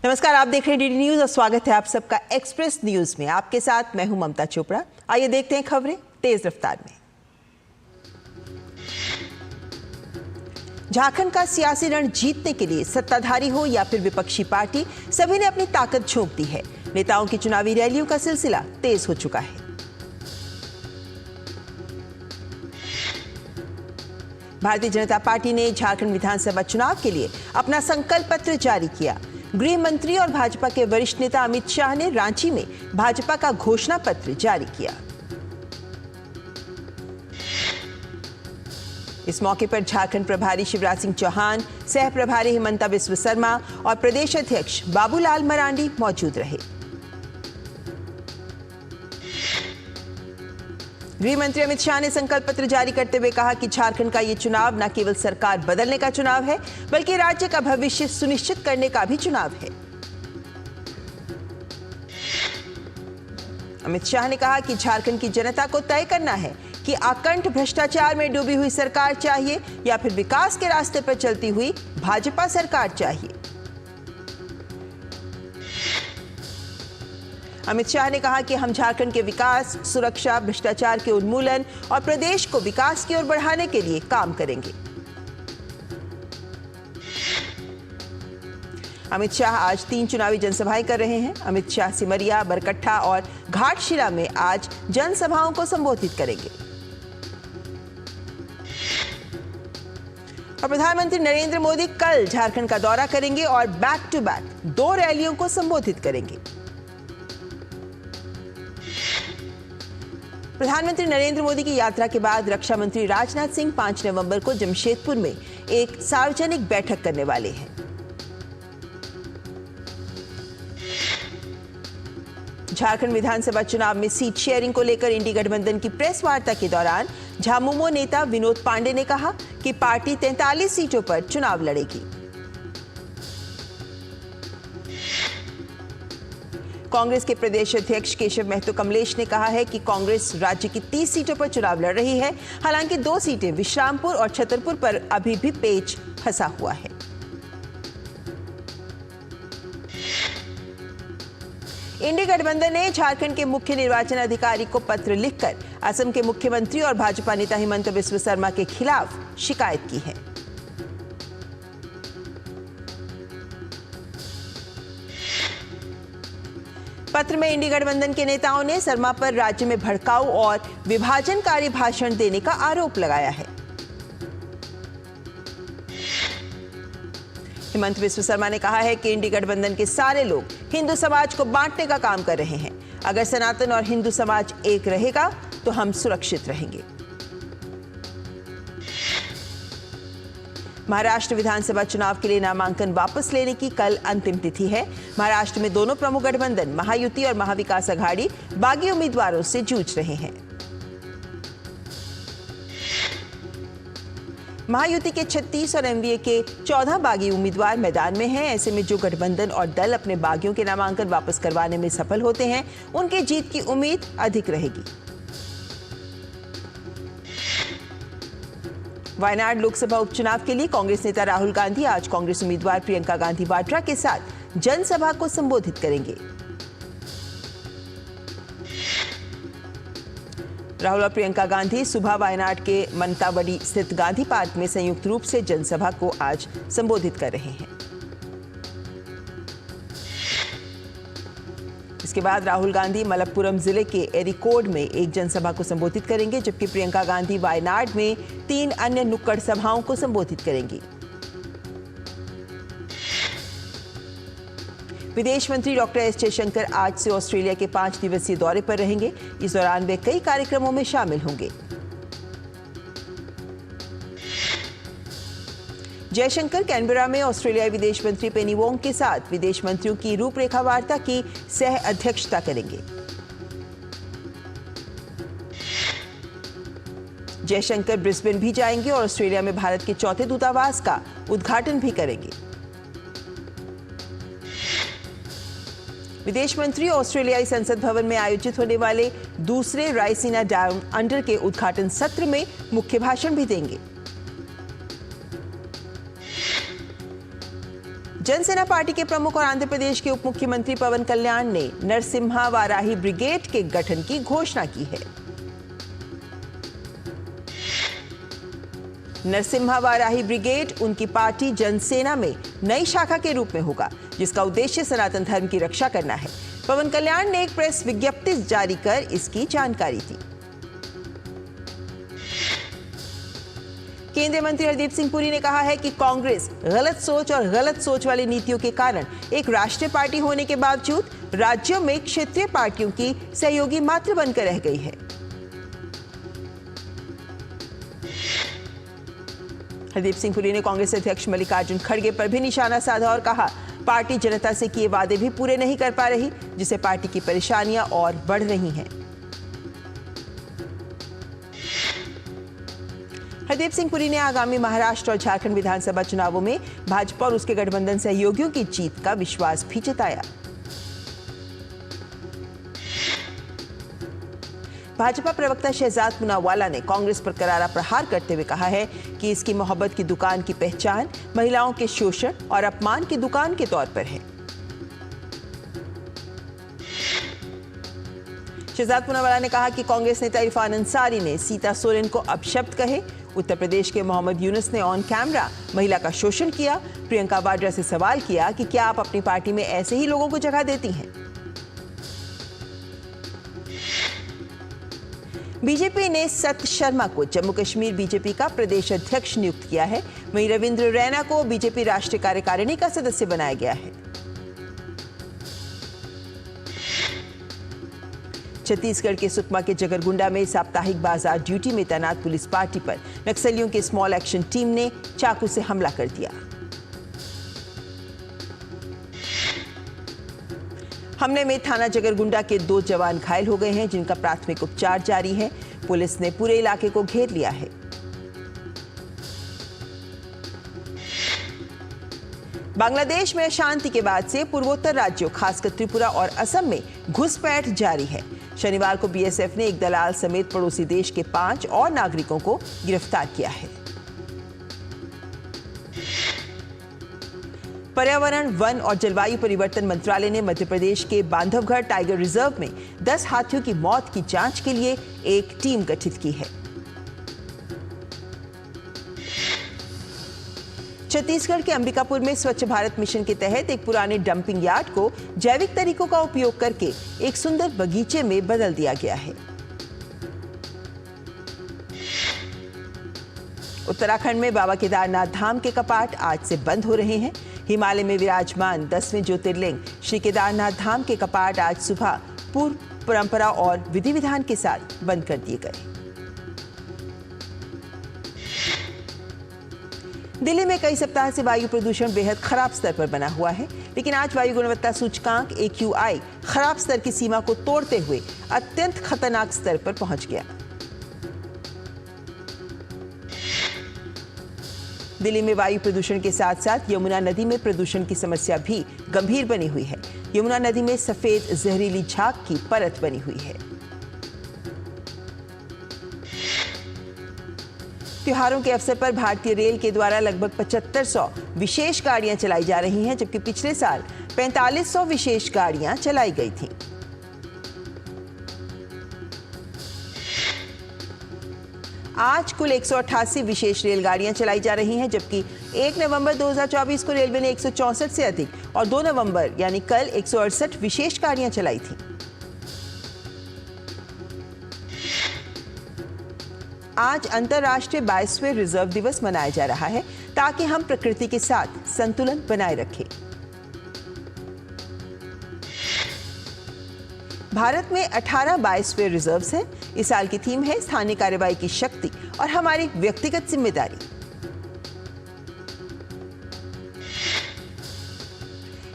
नमस्कार, आप देख रहे हैं डीडी न्यूज और स्वागत है आप सबका एक्सप्रेस न्यूज में। आपके साथ मैं हूं ममता चोपड़ा। आइए देखते हैं खबरें तेज रफ्तार में। झारखंड का सियासी रण जीतने के लिए सत्ताधारी हो या फिर विपक्षी पार्टी, सभी ने अपनी ताकत झोंक दी है। नेताओं की चुनावी रैलियों का सिलसिला तेज हो चुका है। भारतीय जनता पार्टी ने झारखंड विधानसभा चुनाव के लिए अपना संकल्प पत्र जारी किया। गृह मंत्री और भाजपा के वरिष्ठ नेता अमित शाह ने रांची में भाजपा का घोषणा पत्र जारी किया। इस मौके पर झारखंड प्रभारी शिवराज सिंह चौहान, सह प्रभारी हिमंता बिस्व शर्मा और प्रदेश अध्यक्ष बाबूलाल मरांडी मौजूद रहे। गृह मंत्री अमित शाह ने संकल्प पत्र जारी करते हुए कहा कि झारखंड का ये चुनाव न केवल सरकार बदलने का चुनाव है, बल्कि राज्य का भविष्य सुनिश्चित करने का भी चुनाव है। अमित शाह ने कहा कि झारखंड की जनता को तय करना है कि आकंठ भ्रष्टाचार में डूबी हुई सरकार चाहिए या फिर विकास के रास्ते पर चलती हुई भाजपा सरकार चाहिए। अमित शाह ने कहा कि हम झारखंड के विकास, सुरक्षा, भ्रष्टाचार के उन्मूलन और प्रदेश को विकास की ओर बढ़ाने के लिए काम करेंगे। अमित शाह आज 3 चुनावी जनसभाएं कर रहे हैं। अमित शाह सिमरिया, बरकट्ठा और घाटशिला में आज जनसभाओं को संबोधित करेंगे। और प्रधानमंत्री नरेंद्र मोदी कल झारखंड का दौरा करेंगे और बैक टू बैक 2 रैलियों को संबोधित करेंगे। प्रधानमंत्री नरेंद्र मोदी की यात्रा के बाद रक्षा मंत्री राजनाथ सिंह 5 नवंबर को जमशेदपुर में एक सार्वजनिक बैठक करने वाले हैं। झारखंड विधानसभा चुनाव में सीट शेयरिंग को लेकर इंडी गठबंधन की प्रेस वार्ता के दौरान झामुमो नेता विनोद पांडे ने कहा कि पार्टी 43 सीटों पर चुनाव लड़ेगी। कांग्रेस के प्रदेश अध्यक्ष केशव महतो कमलेश ने कहा है कि कांग्रेस राज्य की 30 सीटों पर चुनाव लड़ रही है। हालांकि 2 सीटें विश्रामपुर और छतरपुर पर अभी भी पेच फंसा हुआ है। इंडी गठबंधन ने झारखंड के मुख्य निर्वाचन अधिकारी को पत्र लिखकर असम के मुख्यमंत्री और भाजपा नेता हिमंता बिस्व शर्मा के खिलाफ शिकायत की है। पत्र में इंडी गठबंधन के नेताओं ने शर्मा पर राज्य में भड़काऊ और विभाजनकारी भाषण देने का आरोप लगाया है। हिमंता बिस्व शर्मा ने कहा है कि इंडी गठबंधन के सारे लोग हिंदू समाज को बांटने का काम कर रहे हैं। अगर सनातन और हिंदू समाज एक रहेगा तो हम सुरक्षित रहेंगे। महाराष्ट्र विधानसभा चुनाव के लिए नामांकन वापस लेने की कल अंतिम तिथि है। महाराष्ट्र में दोनों प्रमुख गठबंधन महायुति और महाविकास अघाड़ी बागी उम्मीदवारों से जूझ रहे हैं। महायुति के 36 और एमवीए के 14 बागी उम्मीदवार मैदान में हैं। ऐसे में जो गठबंधन और दल अपने बागियों के नामांकन वापस करवाने में सफल होते हैं, उनके जीत की उम्मीद अधिक रहेगी। वायनाड लोकसभा उपचुनाव के लिए कांग्रेस नेता राहुल गांधी आज कांग्रेस उम्मीदवार प्रियंका गांधी वाड्रा के साथ जनसभा को संबोधित करेंगे। राहुल और प्रियंका गांधी सुबह वायनाड के मनतावडी स्थित गांधी पार्क में संयुक्त रूप से जनसभा को आज संबोधित कर रहे हैं। इसके बाद राहुल गांधी मलप्पुरम जिले के एरिकोड में एक जनसभा को संबोधित करेंगे, जबकि प्रियंका गांधी वायनाड में 3 अन्य नुक्कड़ सभाओं को संबोधित करेंगी। विदेश मंत्री डॉक्टर एस जयशंकर आज से ऑस्ट्रेलिया के 5 दिवसीय दौरे पर रहेंगे। इस दौरान वे कई कार्यक्रमों में शामिल होंगे। जयशंकर कैनबरा में ऑस्ट्रेलियाई विदेश मंत्री पेनी वोंग के साथ विदेश मंत्रियों की रूपरेखा वार्ता की सह अध्यक्षता करेंगे। जयशंकर ब्रिस्बेन भी जाएंगे और ऑस्ट्रेलिया में भारत के 4थे दूतावास का उद्घाटन भी करेंगे। विदेश मंत्री ऑस्ट्रेलियाई संसद भवन में आयोजित होने वाले दूसरे रायसीना डाउन अंडर के उद्घाटन सत्र में मुख्य भाषण भी देंगे। जनसेना पार्टी के प्रमुख और आंध्र प्रदेश के उप मुख्यमंत्री पवन कल्याण ने नरसिम्हा वाराही ब्रिगेड के गठन की घोषणा की है। नरसिम्हा वाराही ब्रिगेड उनकी पार्टी जनसेना में नई शाखा के रूप में होगा, जिसका उद्देश्य सनातन धर्म की रक्षा करना है। पवन कल्याण ने एक प्रेस विज्ञप्ति जारी कर इसकी जानकारी दी। केंद्रीय मंत्री हरदीप सिंह पुरी ने कहा है कि कांग्रेस गलत सोच और गलत सोच वाली नीतियों के कारण एक राष्ट्रीय पार्टी होने के बावजूद राज्यों में क्षेत्रीय पार्टियों की सहयोगी मात्र बनकर रह गई है। हरदीप सिंह पुरी ने कांग्रेस अध्यक्ष मल्लिकार्जुन खड़गे पर भी निशाना साधा और कहा, पार्टी जनता से किए वादे भी पूरे नहीं कर पा रही, जिससे पार्टी की परेशानियां और बढ़ रही हैं। हरदीप सिंह पुरी ने आगामी महाराष्ट्र और झारखंड विधानसभा चुनावों में भाजपा और उसके गठबंधन सहयोगियों की जीत का विश्वास भी जताया। भाजपा प्रवक्ता शहजाद पूनावाला ने कांग्रेस पर करारा प्रहार करते हुए कहा है कि इसकी मोहब्बत की दुकान की पहचान महिलाओं के शोषण और अपमान की दुकान के तौर पर है। शहजाद पूनावाला ने कहा कि कांग्रेस नेता इरफान अंसारी ने सीता सोरेन को अपशब्द कहे। उत्तर प्रदेश के मोहम्मद यूनुस ने ऑन कैमरा महिला का शोषण किया। प्रियंका वाड्रा से सवाल किया कि क्या आप अपनी पार्टी में ऐसे ही लोगों को जगह देती हैं। बीजेपी ने सत शर्मा को जम्मू कश्मीर बीजेपी का प्रदेश अध्यक्ष नियुक्त किया है। वहीं रविंद्र रैना को बीजेपी राष्ट्रीय कार्यकारिणी का सदस्य बनाया गया है। छत्तीसगढ़ के सुकमा के जगरगुंडा में साप्ताहिक बाजार ड्यूटी में तैनात पुलिस पार्टी पर नक्सलियों की स्मॉल एक्शन टीम ने चाकू से हमला कर दिया। हमले में थाना जगरगुंडा के 2 जवान घायल हो गए हैं, जिनका प्राथमिक उपचार जारी है। पुलिस ने पूरे इलाके को घेर लिया है। बांग्लादेश में अशांति के बाद से पूर्वोत्तर राज्यों खासकर त्रिपुरा और असम में घुसपैठ जारी है। शनिवार को बीएसएफ ने एक दलाल समेत पड़ोसी देश के 5 और नागरिकों को गिरफ्तार किया है। पर्यावरण, वन और जलवायु परिवर्तन मंत्रालय ने मध्य प्रदेश के बांधवगढ़ टाइगर रिजर्व में 10 हाथियों की मौत की जांच के लिए एक टीम गठित की है। छत्तीसगढ़ के अंबिकापुर में स्वच्छ भारत मिशन के तहत एक पुराने डंपिंग यार्ड को जैविक तरीकों का उपयोग करके एक सुंदर बगीचे में बदल दिया गया है। उत्तराखंड में बाबा केदारनाथ धाम के कपाट आज से बंद हो रहे हैं। हिमालय में विराजमान 10वें ज्योतिर्लिंग श्री केदारनाथ धाम के कपाट आज सुबह पूर्व परंपरा और विधि विधान के साथ बंद कर दिए गए। दिल्ली में कई सप्ताह से वायु प्रदूषण बेहद खराब स्तर पर बना हुआ है, लेकिन आज वायु गुणवत्ता सूचकांक AQI खराब स्तर की सीमा को तोड़ते हुए अत्यंत खतरनाक स्तर पर पहुंच गया। दिल्ली में वायु प्रदूषण के साथ साथ यमुना नदी में प्रदूषण की समस्या भी गंभीर बनी हुई है। यमुना नदी में सफेद जहरीली झाग की परत बनी हुई है। त्योहारों के अवसर पर भारतीय रेल के द्वारा लगभग 7500 विशेष गाड़ियां चलाई जा रही हैं, जबकि पिछले साल 4500 विशेष गाड़ियां चलाई गई थीं। आज कुल 188 विशेष रेलगाड़ियां चलाई जा रही हैं, जबकि 1 नवंबर 2024 को रेलवे ने 164 से अधिक और 2 नवंबर यानी कल 168 विशेष गाड़ियां चलाई थीं। आज अंतर्राष्ट्रीय बायोस्फीयर रिजर्व दिवस मनाया जा रहा है, ताकि हम प्रकृति के साथ संतुलन बनाए रखें। भारत में 18 बायोस्फीयर रिजर्व्स हैं। इस साल की थीम है स्थानीय कार्रवाई की शक्ति और हमारी व्यक्तिगत जिम्मेदारी।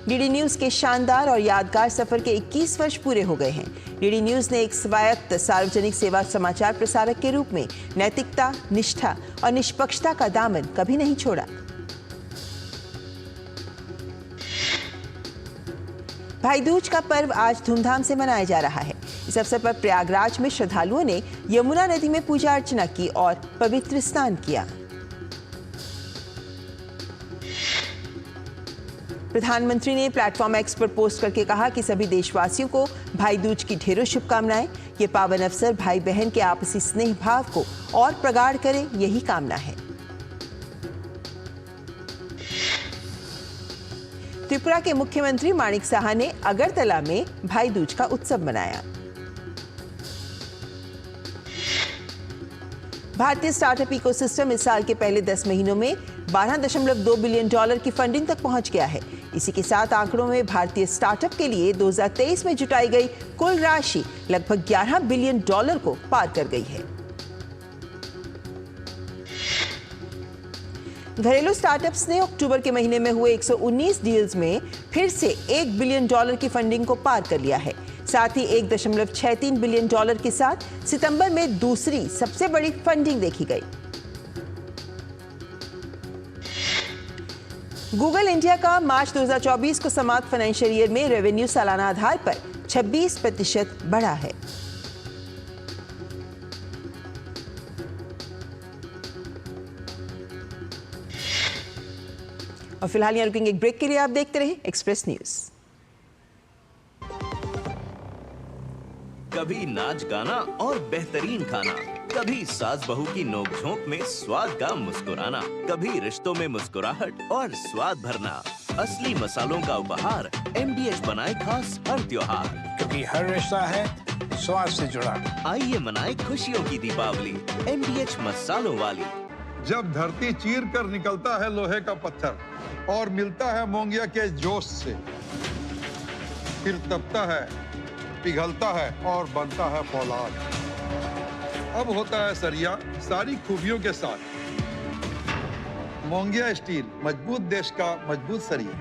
डीडी न्यूज के शानदार और यादगार सफर के 21 वर्ष पूरे हो गए हैं। डीडी न्यूज ने एक स्वायत्त सार्वजनिक सेवा समाचार प्रसारक के रूप में नैतिकता, निष्ठा और निष्पक्षता का दामन कभी नहीं छोड़ा। भाई दूज का पर्व आज धूमधाम से मनाया जा रहा है। इस अवसर पर प्रयागराज में श्रद्धालुओं ने यमुना नदी में पूजा अर्चना की और पवित्र स्नान किया। प्रधानमंत्री ने प्लेटफॉर्म एक्स पर पोस्ट करके कहा कि सभी देशवासियों को भाई दूज की ढेरों शुभकामनाएं। ये पावन अवसर भाई बहन के आपसी स्नेह भाव को और प्रगाढ़ करे, यही कामना है। त्रिपुरा के मुख्यमंत्री माणिक साहा ने अगरतला में भाई दूज का उत्सव मनाया। भारतीय स्टार्टअप इकोसिस्टम इस साल के पहले 10 महीनों में $12.2 बिलियन की फंडिंग तक पहुंच गया है। इसी के साथ आंकड़ों में भारतीय स्टार्टअप के लिए 2023 में जुटाई गई कुल राशि लगभग $11 बिलियन को पार कर गई है। घरेलू स्टार्टअप्स ने अक्टूबर के महीने में हुए 119 डील्स में फिर से $1 बिलियन की फंडिंग को पार कर लिया है। साथ ही $1.63 बिलियन के साथ सितंबर में दूसरी सबसे बड़ी फंडिंग देखी गई। गूगल इंडिया का मार्च 2024 को समाप्त फाइनेंशियल ईयर में रेवेन्यू सालाना आधार पर 26% बढ़ा है। और फिलहाल यहाँ रुकेंगे एक ब्रेक के लिए। आप देखते रहिए एक्सप्रेस न्यूज। कभी नाच गाना और बेहतरीन खाना, कभी सास बहू की नोक-झोंक में स्वाद का मुस्कुराना, कभी रिश्तों में मुस्कुराहट और स्वाद भरना। असली मसालों का उपहार MDH बनाए खास हर त्योहार, क्योंकि हर रिश्ता है स्वाद से जुड़ा। आइए मनाए खुशियों की दीपावली MDH मसालों वाली। जब धरती चीर कर निकलता है लोहे का पत्थर और मिलता है मोंगिया के जोश से, फिर तपता है, पिघलता है और बनता है फौलाद। अब होता है सरिया सारी खूबियों के साथ। मोंगिया स्टील, मजबूत देश का मजबूत सरिया।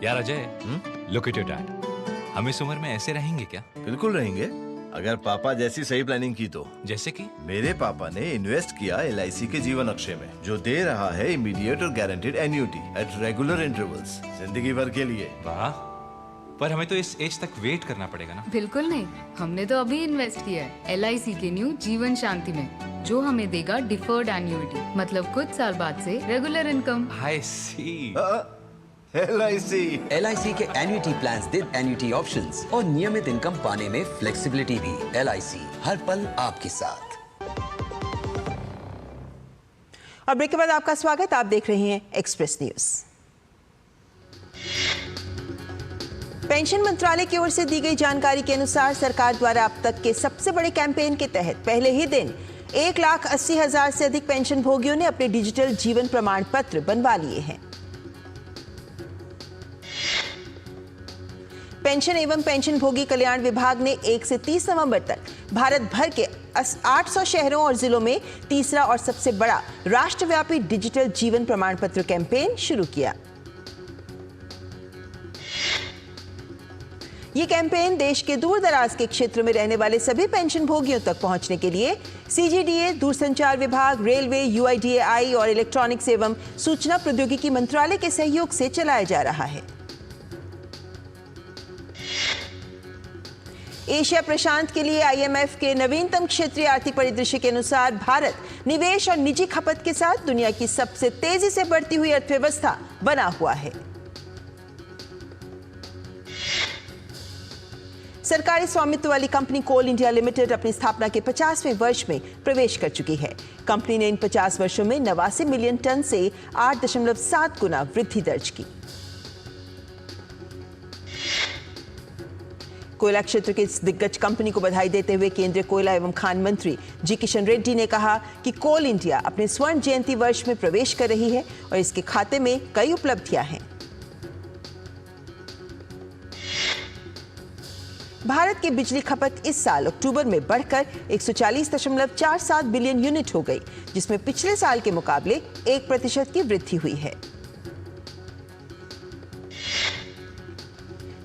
यार Ajay, look at your dad. हम इस उम्र में ऐसे रहेंगे क्या? बिल्कुल रहेंगे, अगर पापा जैसी सही प्लानिंग की तो। जैसे कि मेरे पापा ने इन्वेस्ट किया LIC के जीवन अक्षय में, जो दे रहा है इमीडिएट और guaranteed annuity at regular intervals, जिंदगी भर के लिए। वाह, पर हमें तो इस एज तक वेट करना पड़ेगा ना? बिल्कुल नहीं, हमने तो अभी इन्वेस्ट किया है LIC के न्यू जीवन शांति में, जो हमें देगा डिफर्ड एन्युटी, मतलब कुछ साल बाद से रेगुलर इनकम। आई सी। LIC के एन्युटी प्लान्स देते एन्युटी ऑप्शंस और नियमित इनकम पाने में फ्लेक्सिबिलिटी भी। LIC हर पल आपके साथ। और ब्रेक के बाद आपका स्वागत। आप देख रहे हैं एक्सप्रेस न्यूज। पेंशन मंत्रालय की ओर से दी गई जानकारी के अनुसार सरकार द्वारा अब तक के सबसे बड़े कैंपेन के तहत पहले ही दिन 1,80,000 से अधिक पेंशन भोगियों ने अपने डिजिटल जीवन प्रमाण पत्र बनवा लिए हैं। पेंशन एवं पेंशन भोगी कल्याण विभाग ने 1 से 30 नवंबर तक भारत भर के 800 शहरों और जिलों में तीसरा और सबसे बड़ा राष्ट्रव्यापी डिजिटल जीवन प्रमाण पत्र कैंपेन शुरू किया। ये कैंपेन देश के दूर दराज के क्षेत्र में रहने वाले सभी पेंशन भोगियों तक पहुंचने के लिए CGDA, दूरसंचार विभाग, रेलवे, UIDAI और इलेक्ट्रॉनिक्स एवं सूचना प्रौद्योगिकी मंत्रालय के सहयोग से चलाया जा रहा है। एशिया प्रशांत के लिए IMF के नवीनतम क्षेत्रीय आर्थिक परिदृश्य के अनुसार भारत निवेश और निजी खपत के साथ दुनिया की सबसे तेजी से बढ़ती हुई अर्थव्यवस्था बना हुआ है। सरकारी स्वामित्व वाली कंपनी कोल इंडिया लिमिटेड अपनी स्थापना के 50वें वर्ष में प्रवेश कर चुकी है। कंपनी ने इन 50 वर्षों में 89 मिलियन टन से 8.7 गुना वृद्धि दर्ज की। कोयला क्षेत्र की इस दिग्गज कंपनी को बधाई देते हुए केंद्रीय कोयला एवं खान मंत्री जी किशन रेड्डी ने कहा कि कोल इंडिया अपने स्वर्ण जयंती वर्ष में प्रवेश कर रही है और इसके खाते में कई उपलब्धियां हैं। भारत की बिजली खपत इस साल अक्टूबर में बढ़कर 140.47 बिलियन यूनिट हो गई, जिसमें पिछले साल के मुकाबले 1% की वृद्धि हुई है।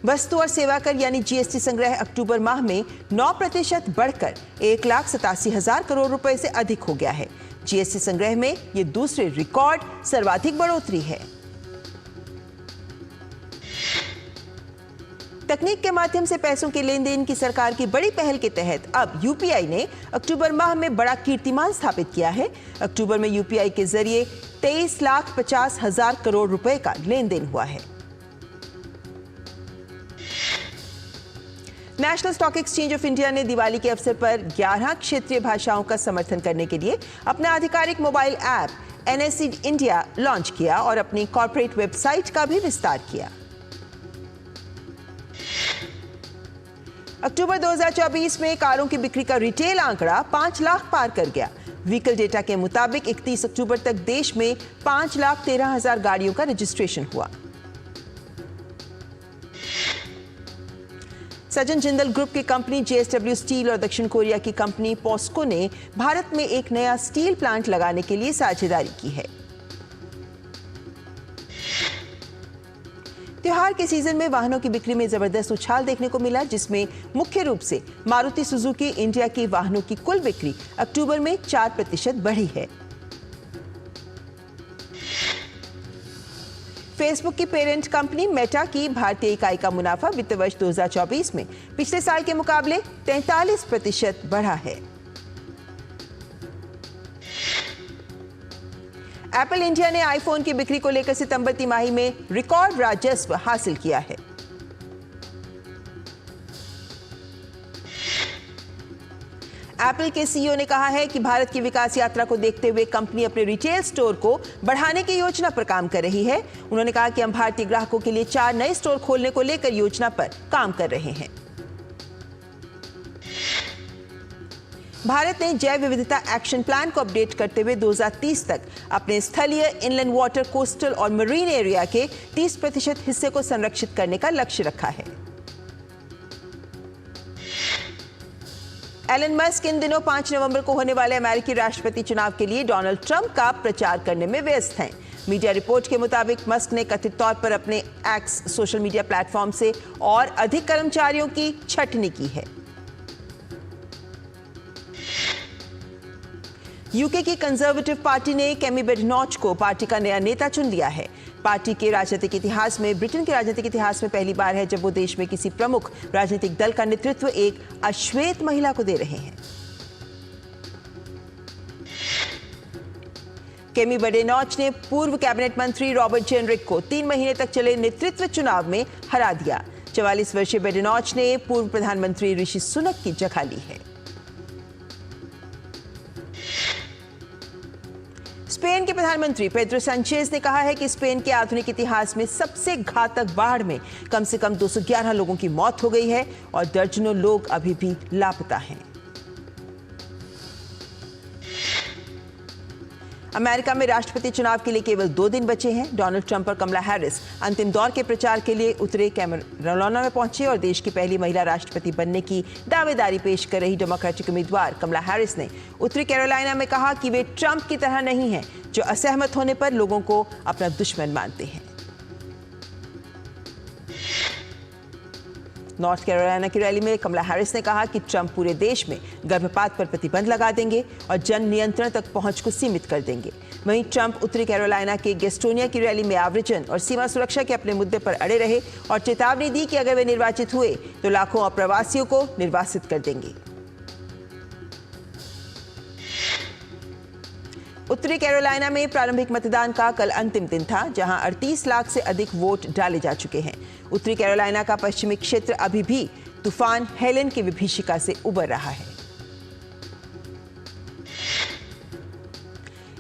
वस्तु और सेवा कर यानी GST संग्रह अक्टूबर माह में 9% बढ़कर 1,87,000 करोड़ रुपए से अधिक हो गया है। GST संग्रह में ये दूसरे रिकॉर्ड सर्वाधिक बढ़ोतरी है। तकनीक के माध्यम से पैसों के लेन देन की सरकार की बड़ी पहल के तहत अब यूपीआई ने अक्टूबर माह में बड़ा कीर्तिमान स्थापित किया है। अक्टूबर में यूपीआई के जरिए 23,50,000 करोड़ रुपए का लेन देन हुआ है। National stock exchange of India ने दिवाली के अवसर पर 11 क्षेत्रीय भाषाओं का समर्थन करने के लिए अपना आधिकारिक mobile app NSE India launch किया और अपनी कॉर्पोरेट वेबसाइट का भी विस्तार किया। अक्टूबर 2024 में कारों की बिक्री का रिटेल आंकड़ा 5 लाख पार कर गया। व्हीकल डेटा के मुताबिक 31 अक्टूबर तक देश में 5,13,000 गाड़ियों का रजिस्ट्रेशन हुआ। सज्जन जिंदल ग्रुप की कंपनी जेएसडब्ल्यू स्टील और दक्षिण कोरिया की कंपनी पॉस्को ने भारत में एक नया स्टील प्लांट लगाने के लिए साझेदारी की है। त्योहार के सीजन में वाहनों की बिक्री में जबरदस्त उछाल देखने को मिला, जिसमें मुख्य रूप से मारुति सुजुकी इंडिया की वाहनों की कुल बिक्री अक्टूबर में 4% बढ़ी है। फेसबुक की पेरेंट कंपनी मेटा की भारतीय इकाई का मुनाफा वित्त वर्ष 2024 में पिछले साल के मुकाबले 43% बढ़ा है। एप्पल इंडिया ने आईफोन की बिक्री को लेकर सितंबर तिमाही में रिकॉर्ड राजस्व हासिल किया है। एप्पल के सीईओ ने कहा है कि भारत की विकास यात्रा को देखते हुए कंपनी अपने रिटेल स्टोर को बढ़ाने की योजना पर काम कर रही है। उन्होंने कहा कि हम भारतीय ग्राहकों के लिए 4 नए स्टोर खोलने को लेकर योजना पर काम कर रहे हैं। भारत ने जैव विविधता एक्शन प्लान को अपडेट करते हुए 2030 तक अपने स्थलीय, इनलैंड वाटर, कोस्टल और मरीन एरिया के 30% हिस्से को संरक्षित करने का लक्ष्य रखा है। एलन मस्क इन दिनों 5 नवंबर को होने वाले अमेरिकी राष्ट्रपति चुनाव के लिए डोनाल्ड ट्रंप का प्रचार करने में व्यस्त हैं। मीडिया रिपोर्ट के मुताबिक मस्क ने कथित तौर पर अपने एक्स सोशल मीडिया प्लेटफॉर्म से और अधिक कर्मचारियों की छंटनी की है। यूके की कंजर्वेटिव पार्टी ने केमी बेडनॉच को पार्टी का नया नेता चुन लिया है। पार्टी के राजनीतिक इतिहास में, ब्रिटेन के राजनीतिक इतिहास में पहली बार है जब वो देश में किसी प्रमुख राजनीतिक दल का नेतृत्व एक अश्वेत महिला को दे रहे हैं। केमी बेडनॉच ने पूर्व कैबिनेट मंत्री रॉबर्ट जेनरिक को 3 महीने तक चले नेतृत्व चुनाव में हरा दिया। 44 वर्षीय बेडनॉच ने पूर्व प्रधानमंत्री ऋषि सुनक की जगह ली है। स्पेन के प्रधानमंत्री पेड्रो सांचेज ने कहा है कि स्पेन के आधुनिक इतिहास में सबसे घातक बाढ़ में कम से कम 211 लोगों की मौत हो गई है और दर्जनों लोग अभी भी लापता हैं। अमेरिका में राष्ट्रपति चुनाव के लिए केवल 2 दिन बचे हैं। डोनाल्ड ट्रंप और कमला हैरिस अंतिम दौर के प्रचार के लिए उतरे कैरोलिना में पहुंचे और देश की पहली महिला राष्ट्रपति बनने की दावेदारी पेश कर रही डेमोक्रेटिक उम्मीदवार कमला हैरिस ने उत्तरी कैरोलिना में कहा कि वे ट्रंप की तरह नहीं हैं, जो असहमत होने पर लोगों को अपना दुश्मन मानते हैं। नॉर्थ कैरोलिना की रैली में कमला हैरिस ने कहा कि ट्रंप पूरे देश में गर्भपात पर प्रतिबंध लगा देंगे और जन नियंत्रण तक पहुंच को सीमित कर देंगे। वहीं ट्रंप उत्तरी कैरोलिना के गेस्टोनिया की रैली में आव्रजन और सीमा सुरक्षा के अपने मुद्दे पर अड़े रहे और चेतावनी दी कि अगर वे निर्वाचित हुए तो लाखों अप्रवासियों को निर्वासित कर देंगे। उत्तरी कैरोलिना में प्रारंभिक मतदान का कल अंतिम दिन था, जहां 38 लाख से अधिक वोट डाले जा चुके हैं। उत्तरी कैरोलिना का पश्चिमी क्षेत्र अभी भी तूफान हेलेन की विभीषिका से उबर रहा है।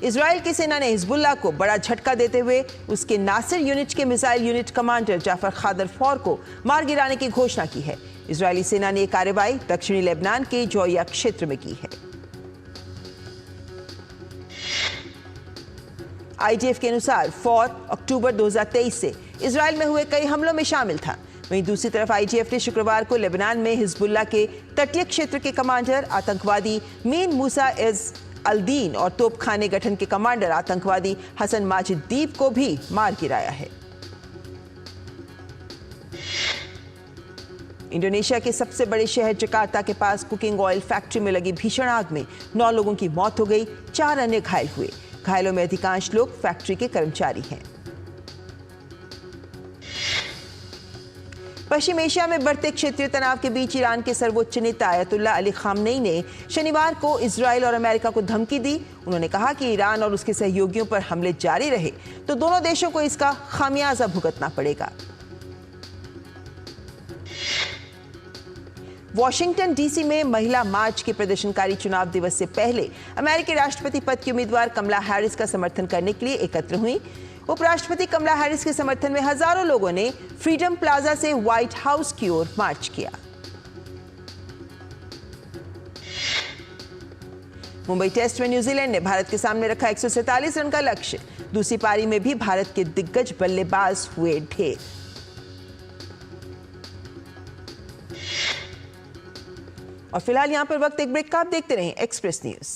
इजराइल की सेना ने हिजबुल्लाह को बड़ा झटका देते हुए उसके नासिर यूनिट के मिसाइल यूनिट कमांडर जाफर खादर फौर को मार गिराने की घोषणा की है। इजरायली सेना ने यह कार्रवाई दक्षिणी लेबनान के जौया क्षेत्र में की है। आईडीएफ के अनुसार फौर अक्टूबर 2023 से इजराइल में हुए कई हमलों में शामिल था। वहीं दूसरी तरफ आईडीएफ ने शुक्रवार को लेबनान में हिजबुल्लाह के तटीय क्षेत्र के कमांडर आतंकवादी मीन मूसा इज अल-दीन और तोपखाने गठन के कमांडर आतंकवादी हसन माजिद दीप को भी मार गिराया है। इंडोनेशिया के सबसे बड़े शहर जकार्ता के पास कुकिंग ऑयल फैक्ट्री में लगी भीषण आग में 9 लोगों की मौत हो गई, 4 अन्य घायल हुए। घायलों में अधिकांश लोग फैक्ट्री के कर्मचारी हैं। पश्चिम एशिया में बढ़ते क्षेत्रीय तनाव के बीच ईरान के सर्वोच्च नेता अयतुल्ला अली खामनेई ने शनिवार को इजराइल और अमेरिका को धमकी दी। उन्होंने कहा कि ईरान और उसके सहयोगियों पर हमले जारी रहे तो दोनों देशों को इसका खामियाजा भुगतना पड़ेगा। वॉशिंगटन डीसी में महिला मार्च के प्रदर्शनकारी चुनाव दिवस से पहले अमेरिकी राष्ट्रपति पद की उम्मीदवार कमला हैरिस का समर्थन करने के लिए एकत्र हुई। उपराष्ट्रपति कमला हैरिस के समर्थन में हजारों लोगों ने फ्रीडम प्लाजा से व्हाइट हाउस की ओर मार्च किया। मुंबई टेस्ट में न्यूजीलैंड ने भारत के सामने रखा 147 रन का लक्ष्य। दूसरी पारी में भी भारत के दिग्गज बल्लेबाज हुए ढेर। और फिलहाल यहां पर वक्त एक ब्रेक का, आप देखते रहें एक्सप्रेस न्यूज।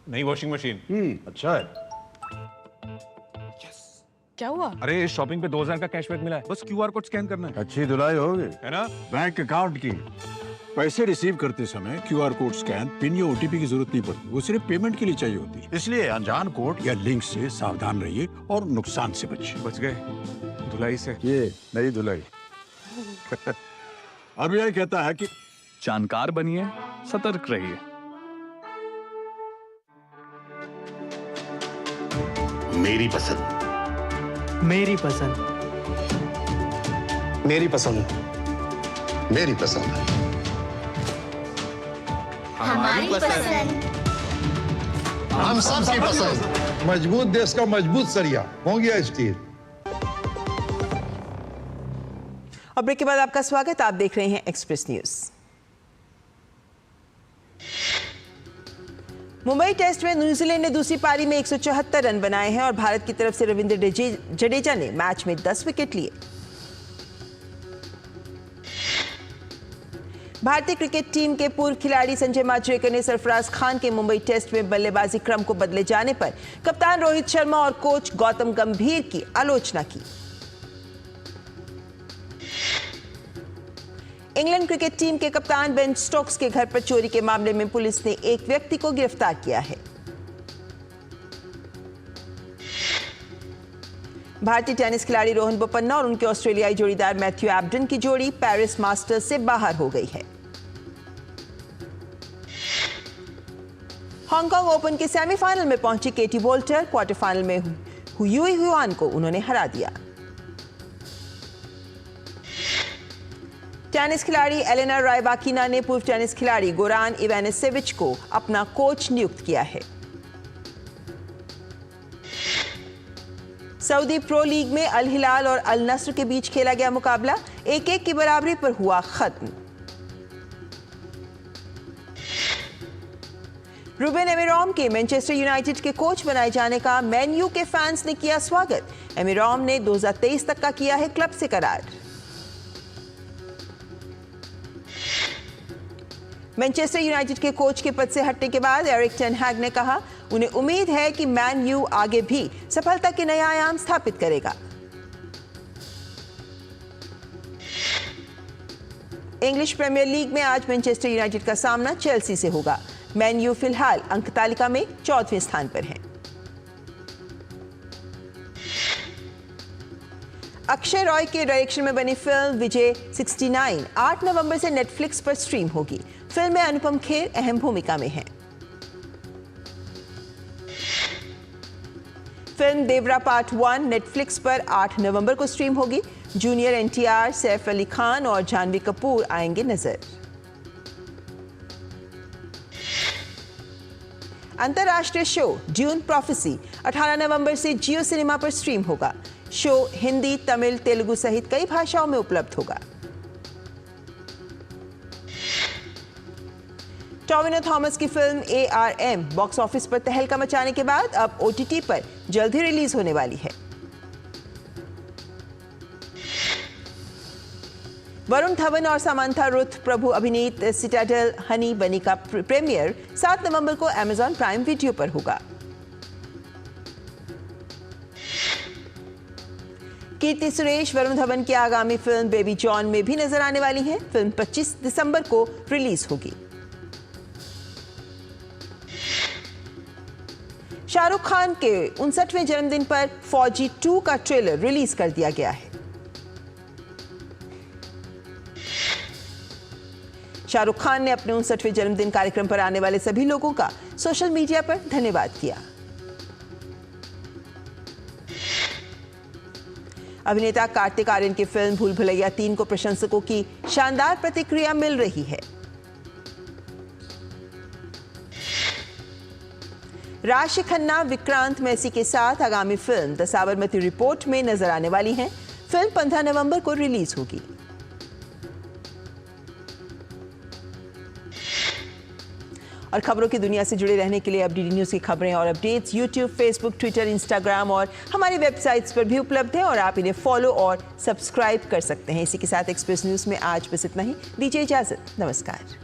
नई वॉशिंग मशीन अच्छा है। क्या हुआ? अरे शॉपिंग पे 2000 का कैशबैक मिला है, बस क्यूआर कोड स्कैन करना है। अच्छी धुलाई होगी है ना? बैंक अकाउंट की। पैसे रिसीव करते समय क्यूआर कोड स्कैन, पिन या ओटीपी की जरूरत नहीं पड़ती। वो सिर्फ पेमेंट के लिए चाहिए होती है। इसलिए अनजान कोड या लिंक से सावधान रहिए और नुकसान से बचिए। बच गए धुलाई से। ये नई धुलाई। अब यह कहता है कि जानकार बनिए, सतर्क रहिए। मेरी पसंद, मेरी पसंद, मेरी पसंद, मेरी पसंद, हमारी पसंद, हम सबकी पसंद। मजबूत देश का मजबूत सरिया मोंगिया स्टील। और ब्रेक के बाद आपका स्वागत, आप देख रहे हैं एक्सप्रेस न्यूज। मुंबई टेस्ट में न्यूजीलैंड ने दूसरी पारी में 174 रन बनाए हैं और भारत की तरफ से रविंद्र जडेजा ने मैच में 10 विकेट लिए। भारतीय क्रिकेट टीम के पूर्व खिलाड़ी संजय माजरेकर ने सरफराज खान के मुंबई टेस्ट में बल्लेबाजी क्रम को बदले जाने पर कप्तान रोहित शर्मा और कोच गौतम गंभीर की आलोचना की। इंग्लैंड क्रिकेट टीम के कप्तान बेन स्टोक्स के घर पर चोरी के मामले में पुलिस ने एक व्यक्ति को गिरफ्तार किया है। भारतीय टेनिस खिलाड़ी रोहन बोपन्ना और उनके ऑस्ट्रेलियाई जोड़ीदार मैथ्यू एबडन की जोड़ी पेरिस मास्टर्स से बाहर हो गई है। हांगकांग ओपन के सेमीफाइनल में पहुंची केटी वोल्टर, क्वार्टर फाइनल में युई हुआन को उन्होंने हरा दिया। टेनिस खिलाड़ी एलेना रायबाकिना ने पूर्व टेनिस खिलाड़ी गोरान इवानिसेविच को अपना कोच नियुक्त किया है। सऊदी प्रो लीग में अल हिलाल और अल नस्र के बीच खेला गया मुकाबला 1-1 की बराबरी पर हुआ खत्म। रूबेन एमिरोम के मैनचेस्टर यूनाइटेड के कोच बनाए जाने का मैन यू के फैंस ने किया स्वागत। एमिरोम ने 2023 तक का किया है क्लब से करार। मैनचेस्टर यूनाइटेड के कोच के पद से हटने के बाद एरिक टेन हैग ने कहा उन्हें उम्मीद है कि मैन यू आगे भी सफलता के नए आयाम स्थापित करेगा। इंग्लिश प्रीमियर लीग में आज मैनचेस्टर यूनाइटेड का सामना चेल्सी से होगा। मैन यू फिलहाल अंक तालिका में 4वें स्थान पर है। अक्षय रॉय के डायरेक्शन में बनी फिल्म विजय 69 8 नवंबर से नेटफ्लिक्स पर स्ट्रीम होगी। फिल्म में अनुपम खेर अहम भूमिका में है। फिल्म देवरा पार्ट 1 नेटफ्लिक्स पर 8 नवंबर को स्ट्रीम होगी। जूनियर एनटीआर, सैफ अली खान और जानवी कपूर आएंगे नजर। अंतर्राष्ट्रीय शो ड्यून प्रोफेसी 18 नवंबर से जियो सिनेमा पर स्ट्रीम होगा। शो हिंदी, तमिल, तेलुगु सहित कई भाषाओं में उपलब्ध होगा। टोविनो थॉमस की फिल्म ARM बॉक्स ऑफिस पर तहलका मचाने के बाद अब OTT पर जल्द ही रिलीज होने वाली है। वरुण धवन और समांथा रुथ प्रभु अभिनीत सिटाडेल हनी बनी का प्रीमियर 7 नवंबर को Amazon प्राइम वीडियो पर होगा। कीर्ति सुरेश वरुण धवन की आगामी फिल्म बेबी जॉन में भी नजर आने वाली हैं। फिल्म 25 दिसंबर को रिलीज होगी। शाहरुख खान के 59वें जन्मदिन पर फौजी 2 का ट्रेलर रिलीज कर दिया गया है। शाहरुख खान ने अपने 59वें जन्मदिन कार्यक्रम पर आने वाले सभी लोगों का सोशल मीडिया पर धन्यवाद किया। अभिनेता कार्तिक आर्यन की फिल्म भूल भुलैया 3 को प्रशंसकों की शानदार प्रतिक्रिया मिल रही है। राशि खन्ना विक्रांत मैसी के साथ आगामी फिल्म द साबरमती रिपोर्ट में नजर आने वाली हैं। फिल्म 15 नवंबर को रिलीज होगी। और खबरों की दुनिया से जुड़े रहने के लिए अपडेट न्यूज की खबरें और updates YouTube, Facebook, Twitter, Instagram और हमारी वेबसाइट्स पर भी उपलब्ध है और आप इन्हें फॉलो और सब्सक्राइब कर सकते हैं। इसी के साथ एक्सप्रेस न्यूज में आज बस इतना ही। दीजिए इजाजत। नमस्कार।